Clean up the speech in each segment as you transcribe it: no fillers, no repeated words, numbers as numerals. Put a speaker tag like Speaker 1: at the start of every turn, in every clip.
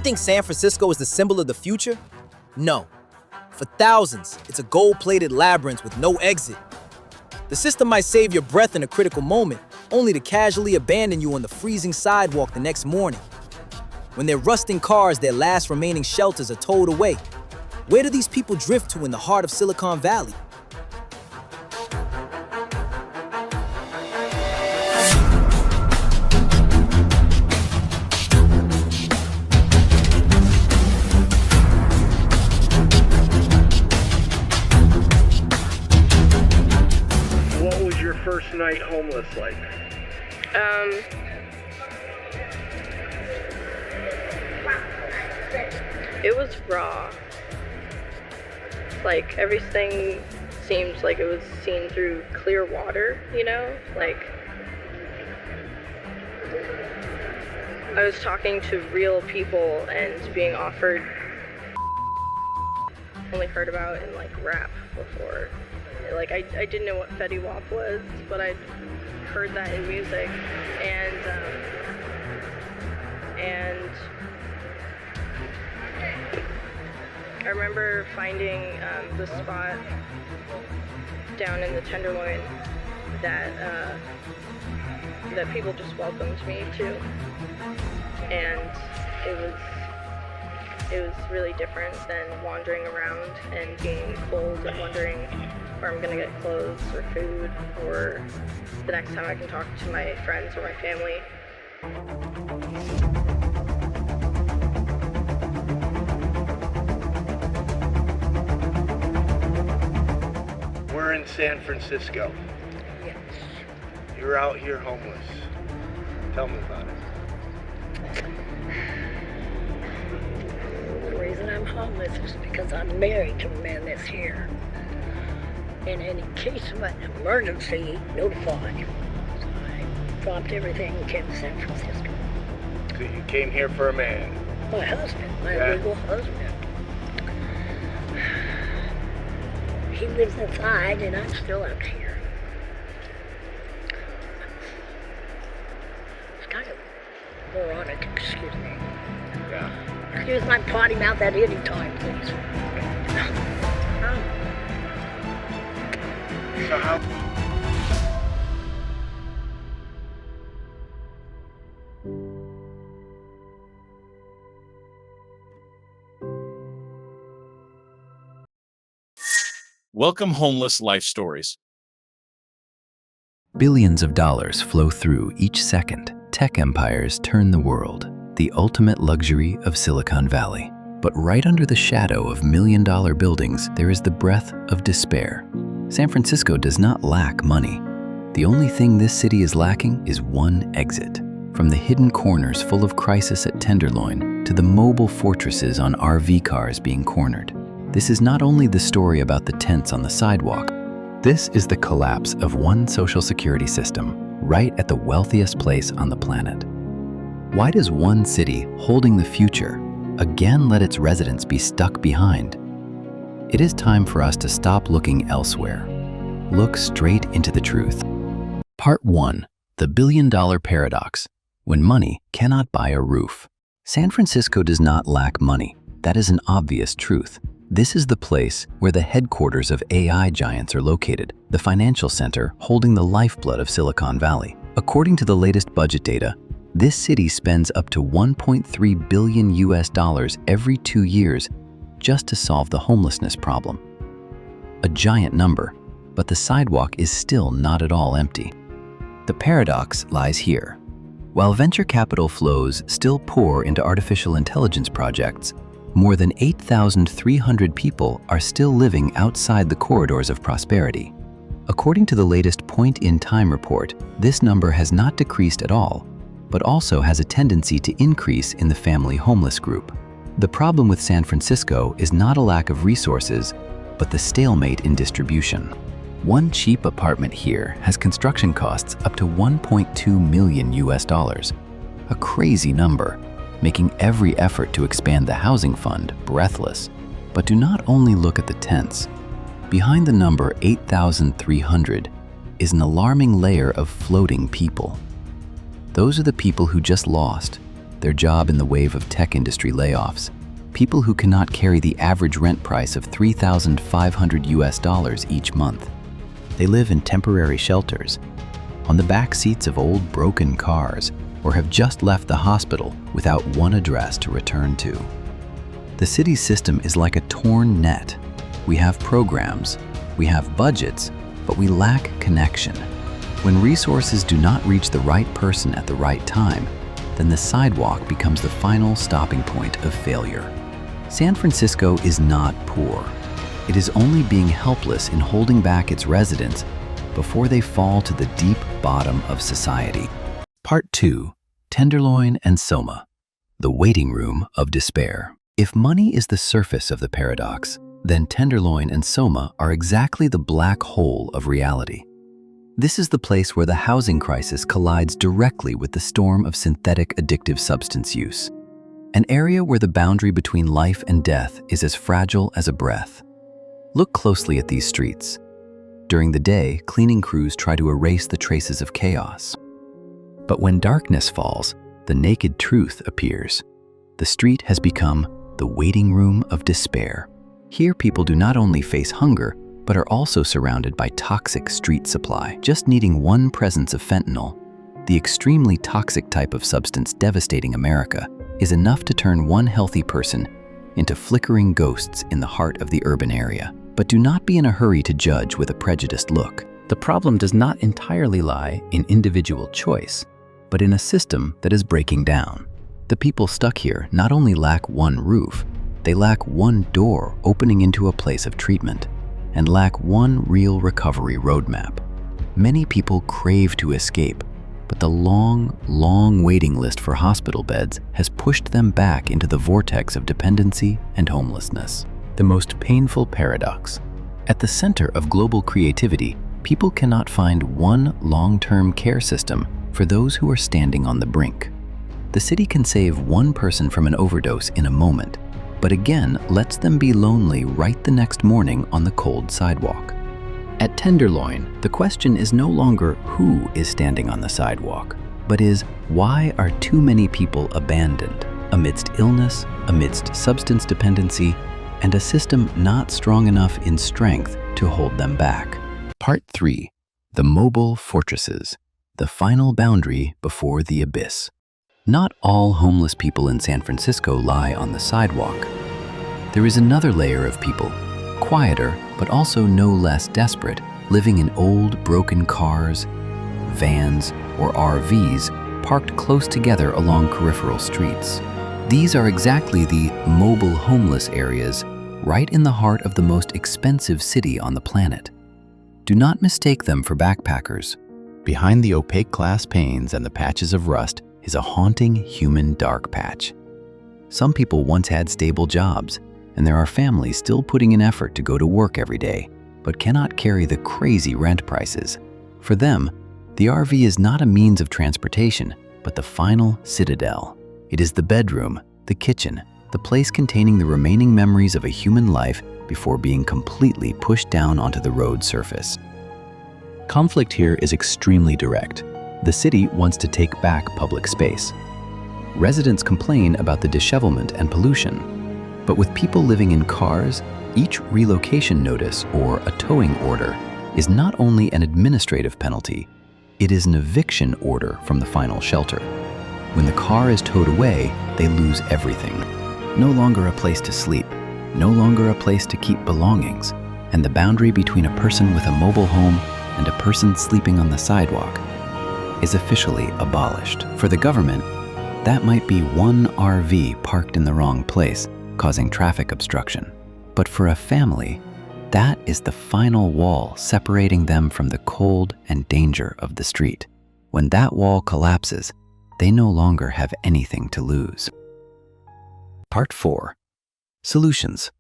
Speaker 1: think San Francisco is the symbol of the future? No. For thousands, it's a gold-plated labyrinth with no exit. The system might save your breath in a critical moment, only to casually abandon you on the freezing sidewalk the next morning. When their rusting cars, their last remaining shelters, are towed away, where do these people drift to in the heart of Silicon Valley?
Speaker 2: What was your first night homeless like?
Speaker 3: It was raw. Like, everything seemed like it was seen through clear water, you know? Like, I was talking to real people and being offered only heard about in, like, rap before. Like, I didn't know what Fentanyl was, but I'd heard that in music. And I remember finding the spot down in the Tenderloin that people just welcomed me to, and it was really different than wandering around and being cold and wondering where I'm gonna get clothes or food or the next time I can talk to my friends or my family.
Speaker 2: We're in San Francisco.
Speaker 3: Yes.
Speaker 2: You're out here homeless. Tell me about it.
Speaker 4: The reason I'm homeless is because I'm married to a man that's here. And in case of an emergency, notify. So I dropped everything and came to San Francisco.
Speaker 2: So you came here for a man.
Speaker 4: My husband, my legal husband. He lives inside and I'm still out here. It's kind of moronic, excuse me.
Speaker 2: Yeah.
Speaker 4: Excuse my potty mouth at any time, please.
Speaker 2: So how?
Speaker 5: Welcome, Homeless Life Stories.
Speaker 6: Billions of dollars flow through each second. Tech empires turn the world, the ultimate luxury of Silicon Valley. But right under the shadow of million-dollar buildings, there is the breath of despair. San Francisco does not lack money. The only thing this city is lacking is one exit. From the hidden corners full of crisis at Tenderloin to the mobile fortresses on RV cars being cornered. This is not only the story about the tents on the sidewalk. This is the collapse of one social security system right at the wealthiest place on the planet. Why does one city holding the future again let its residents be stuck behind? It is time for us to stop looking elsewhere. Look straight into the truth. Part 1. The billion-dollar paradox. When money cannot buy a roof. San Francisco does not lack money. That is an obvious truth. This is the place where the headquarters of AI giants are located, the financial center holding the lifeblood of Silicon Valley. According to the latest budget data, this city spends up to $1.3 billion every 2 years just to solve the homelessness problem. A giant number, but the sidewalk is still not at all empty. The paradox lies here. While venture capital flows still pour into artificial intelligence projects, more than 8,300 people are still living outside the corridors of prosperity. According to the latest point-in-time report, this number has not decreased at all, but also has a tendency to increase in the family homeless group. The problem with San Francisco is not a lack of resources, but the stalemate in distribution. One cheap apartment here has construction costs up to $1.2 million. A crazy number, making every effort to expand the housing fund breathless. But do not only look at the tents. Behind the number 8,300 is an alarming layer of floating people. Those are the people who just lost, their job in the wave of tech industry layoffs. People who cannot carry the average rent price of $3,500 each month. They live in temporary shelters, on the back seats of old broken cars, or have just left the hospital without one address to return to. The city's system is like a torn net. We have programs, we have budgets, but we lack connection. When resources do not reach the right person at the right time, then the sidewalk becomes the final stopping point of failure. San Francisco is not poor. It is only being helpless in holding back its residents before they fall to the deep bottom of society. Part 2. Tenderloin and SoMa, the waiting room of despair. If money is the surface of the paradox, then Tenderloin and SoMa are exactly the black hole of reality. This is the place where the housing crisis collides directly with the storm of synthetic addictive substance use. An area where the boundary between life and death is as fragile as a breath. Look closely at these streets. During the day, cleaning crews try to erase the traces of chaos. But when darkness falls, the naked truth appears. The street has become the waiting room of despair. Here, people do not only face hunger, but are also surrounded by toxic street supply. Just needing one presence of fentanyl, the extremely toxic type of substance devastating America, is enough to turn one healthy person into flickering ghosts in the heart of the urban area. But do not be in a hurry to judge with a prejudiced look. The problem does not entirely lie in individual choice, but in a system that is breaking down. The people stuck here not only lack one roof, they lack one door opening into a place of treatment, and lack one real recovery roadmap. Many people crave to escape, but the long waiting list for hospital beds has pushed them back into the vortex of dependency and homelessness. The most painful paradox. At the center of global creativity, people cannot find one long-term care system for those who are standing on the brink. The city can save one person from an overdose in a moment, but again lets them be lonely right the next morning on the cold sidewalk. At Tenderloin, the question is no longer who is standing on the sidewalk, but is why are too many people abandoned amidst illness, amidst substance dependency, and a system not strong enough in strength to hold them back. Part 3. The mobile fortresses, the final boundary before the abyss. Not all homeless people in San Francisco lie on the sidewalk. There is another layer of people, quieter but also no less desperate, living in old broken cars, vans, or RVs parked close together along peripheral streets. These are exactly the mobile homeless areas right in the heart of the most expensive city on the planet. Do not mistake them for backpackers. Behind the opaque glass panes and the patches of rust is a haunting human dark patch. Some people once had stable jobs, and there are families still putting in effort to go to work every day, but cannot carry the crazy rent prices. For them, the RV is not a means of transportation, but the final citadel. It is the bedroom, the kitchen, the place containing the remaining memories of a human life before being completely pushed down onto the road surface. Conflict here is extremely direct. The city wants to take back public space. Residents complain about the dishevelment and pollution. But with people living in cars, each relocation notice or a towing order is not only an administrative penalty, it is an eviction order from the final shelter. When the car is towed away, they lose everything. No longer a place to sleep, no longer a place to keep belongings, and the boundary between a person with a mobile home and a person sleeping on the sidewalk is officially abolished. For the government, that might be one RV parked in the wrong place, causing traffic obstruction. But for a family, that is the final wall separating them from the cold and danger of the street. When that wall collapses, they no longer have anything to lose. Part 4. Solutions.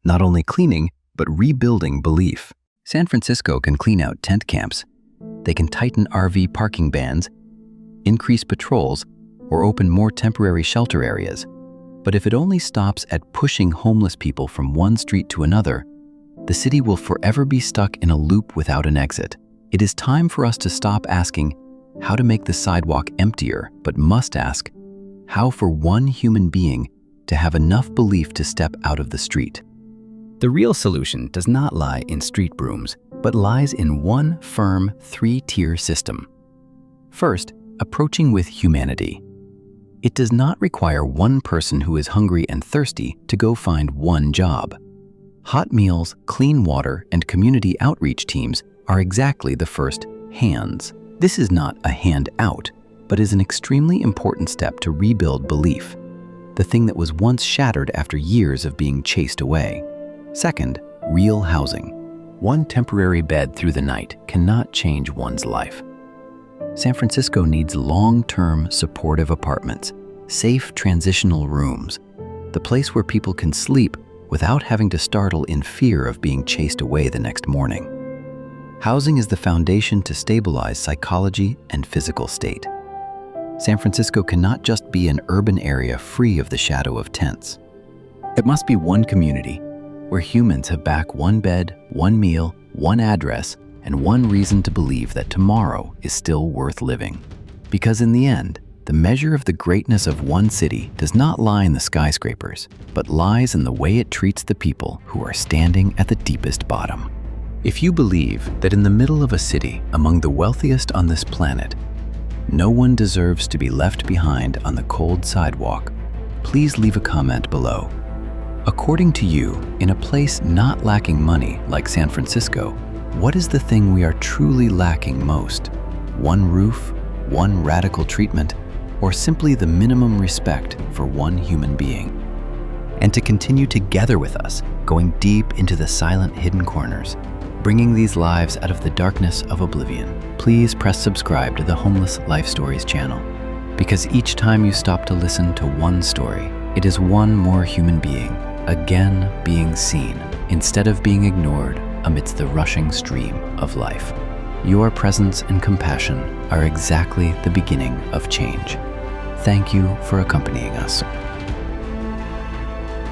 Speaker 6: Not only cleaning, but rebuilding belief. San Francisco can clean out tent camps. They can tighten RV parking bans, increase patrols, or open more temporary shelter areas. But if it only stops at pushing homeless people from one street to another, the city will forever be stuck in a loop without an exit. It is time for us to stop asking how to make the sidewalk emptier, but must ask how for one human being to have enough belief to step out of the street. The real solution does not lie in street brooms, but lies in one firm 3-tier system. First, approaching with humanity. It does not require one person who is hungry and thirsty to go find one job. Hot meals, clean water, and community outreach teams are exactly the first hands. This is not a hand out, but is an extremely important step to rebuild belief, the thing that was once shattered after years of being chased away. Second, real housing. One temporary bed through the night cannot change one's life. San Francisco needs long-term supportive apartments, safe transitional rooms, the place where people can sleep without having to startle in fear of being chased away the next morning. Housing is the foundation to stabilize psychology and physical state. San Francisco cannot just be an urban area free of the shadow of tents. It must be one community where humans have back one bed, one meal, one address, and one reason to believe that tomorrow is still worth living. Because in the end, the measure of the greatness of one city does not lie in the skyscrapers, but lies in the way it treats the people who are standing at the deepest bottom. If you believe that in the middle of a city among the wealthiest on this planet, no one deserves to be left behind on the cold sidewalk, please leave a comment below. According to you, in a place not lacking money like San Francisco, what is the thing we are truly lacking most? One roof, one radical treatment, or simply the minimum respect for one human being? And to continue together with us, going deep into the silent hidden corners, bringing these lives out of the darkness of oblivion, please press subscribe to the Homeless Life Stories channel. Because each time you stop to listen to one story, it is one more human being, again being seen, instead of being ignored amidst the rushing stream of life. Your presence and compassion are exactly the beginning of change. Thank you for accompanying us.